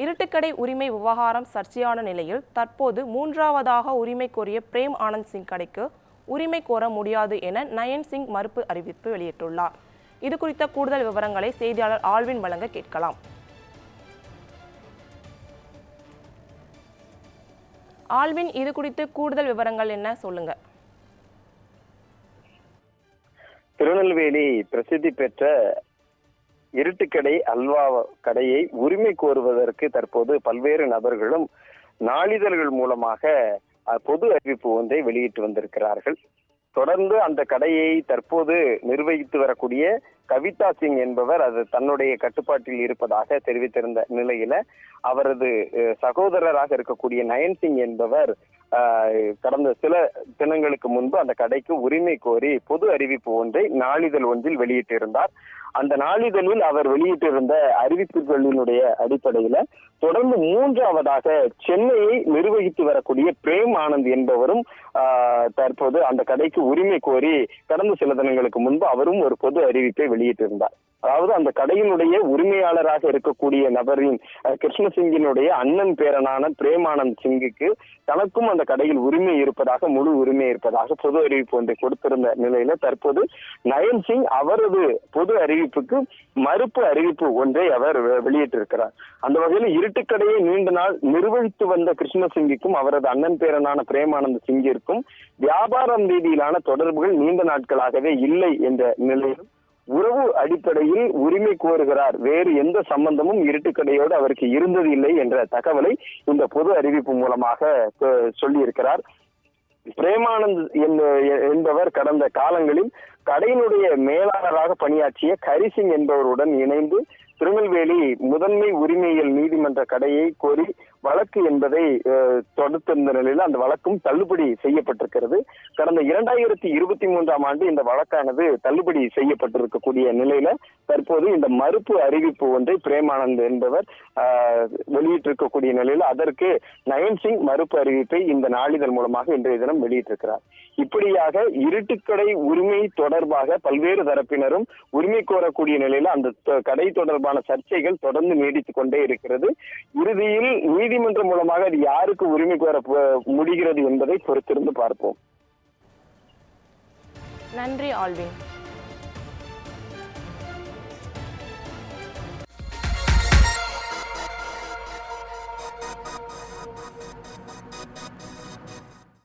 இருட்டுக்கடை உரிமை விவகாரம் சர்ச்சையான நிலையில் தற்போது மூன்றாவதாக உரிமை கோரிய பிரேம் ஆனந்த் சிங் கடைக்கு உரிமை கோர முடியாது என நயன் சிங் மறுப்பு அறிவிப்பு வெளியிட்டுள்ளார். இது குறித்த கூடுதல் விவரங்களை செய்தியாளர் ஆல்வின் வழங்க கேட்கலாம். ஆல்வின், இது குறித்து கூடுதல் விவரங்கள் என்ன, சொல்லுங்க. திருநெல்வேலி பிரசித்தி பெற்ற இருட்டுக்கடை அல்வா கடையை உரிமை கோருவதற்கு தற்போது பல்வேறு நபர்களும் நாளிதழ்கள் மூலமாக பொது அறிவிப்பு ஒன்றை வெளியிட்டு வந்திருக்கிறார்கள். தொடர்ந்து அந்த கடையை தற்போது நிர்வகித்து வரக்கூடிய கவிதா சிங் என்பவர் அது தன்னுடைய கட்டுப்பாட்டில் இருப்பதாக தெரிவித்திருந்த நிலையில அவரது சகோதரராக இருக்கக்கூடிய நயன் சிங் என்பவர் கடந்த சில தினங்களுக்கு முன்பு அந்த கடைக்கு உரிமை கோரி பொது அறிவிப்பு ஒன்றை நாளிதழ் ஒன்றில் வெளியிட்டிருந்தார். அந்த நாளிதழில் அவர் வெளியிட்டிருந்த அறிவிப்புகளினுடைய அடிப்படையில தொடர்ந்து மூன்றாவதாக சென்னையை நிர்வகித்து வரக்கூடிய பிரேம் ஆனந்த் என்பவரும் தற்போது அந்த கடைக்கு உரிமை கோரி கடந்த சில தினங்களுக்கு முன்பு அவரும் ஒரு பொது அறிவிப்பை வெளியிட்டிருந்தார். அதாவது அந்த கடையினுடைய உரிமையாளராக இருக்கக்கூடிய நபரின் கிருஷ்ணசிங்கினுடைய அண்ணன் பேரனான பிரேமானந்த் சிங்குக்கு தனக்கும் அந்த கடையில் உரிமை இருப்பதாக, முழு உரிமை இருப்பதாக பொது அறிவிப்பு ஒன்றை கொடுத்திருந்த நிலையில தற்போது நயன் சிங் அவரது பொது அறிவிப்புக்கு மறுப்பு அறிவிப்பு ஒன்றை அவர் வெளியிட்டிருக்கிறார். அந்த வகையில் இருட்டுக்கடையை நீண்ட நாள் நிர்வகித்து வந்த கிருஷ்ணசிங்கிற்கும் அவரது அண்ணன் பேரனான பிரேமானந்த் சிங்கிற்கும் வியாபாரம் ரீதியிலான தொடர்புகள் நீண்ட நாட்களாகவே இல்லை என்ற நிலையிலும் உறவு அடிப்படையில் உரிமை கோருகிறார், வேறு எந்த சம்பந்தமும் இருட்டுக்கடையோடு அவருக்கு இருந்தது இல்லை என்ற தகவலை இந்த பொது அறிவிப்பு மூலமாக சொல்லியிருக்கிறார். பிரேமானந்த் என்பவர் கடந்த காலங்களில் கடையினுடைய மேலாளராக பணியாற்றிய ஹரிசிங் என்பவருடன் இணைந்து திருநெல்வேலி முதன்மை உரிமையியல் நீதிமன்ற கடையை கோரி வழக்கு என்பதை தொடுத்திருந்த நிலையில் அந்த வழக்கும் தள்ளுபடி செய்யப்பட்டிருக்கிறது. கடந்த 2023ஆம் ஆண்டு இந்த வழக்கானது தள்ளுபடி செய்யப்பட்டிருக்கக்கூடிய நிலையில தற்போது இந்த மறுப்பு அறிவிப்பு ஒன்றை பிரேமானந்த் என்பவர் வெளியிட்டிருக்கக்கூடிய நிலையில் அதற்கு நயன் சிங் மறுப்பு அறிவிப்பை இந்த நாளிதழ் மூலமாக இன்றைய தினம் வெளியிட்டிருக்கிறார். இப்படியாக இருட்டுக்கடை உரிமை தொடர்பாக பல்வேறு தரப்பினரும் உரிமை கோரக்கூடிய நிலையில அந்த கடை தொடர்பான சர்ச்சைகள் தொடர்ந்து நீடித்துக் கொண்டே இருக்கிறது. இறுதியில் நீதிமன்றம் மூலமாக அது யாருக்கு உரிமை கோர முடிகிறது என்பதை பொறுத்திருந்து பார்ப்போம். நன்றி ஆல்வின்.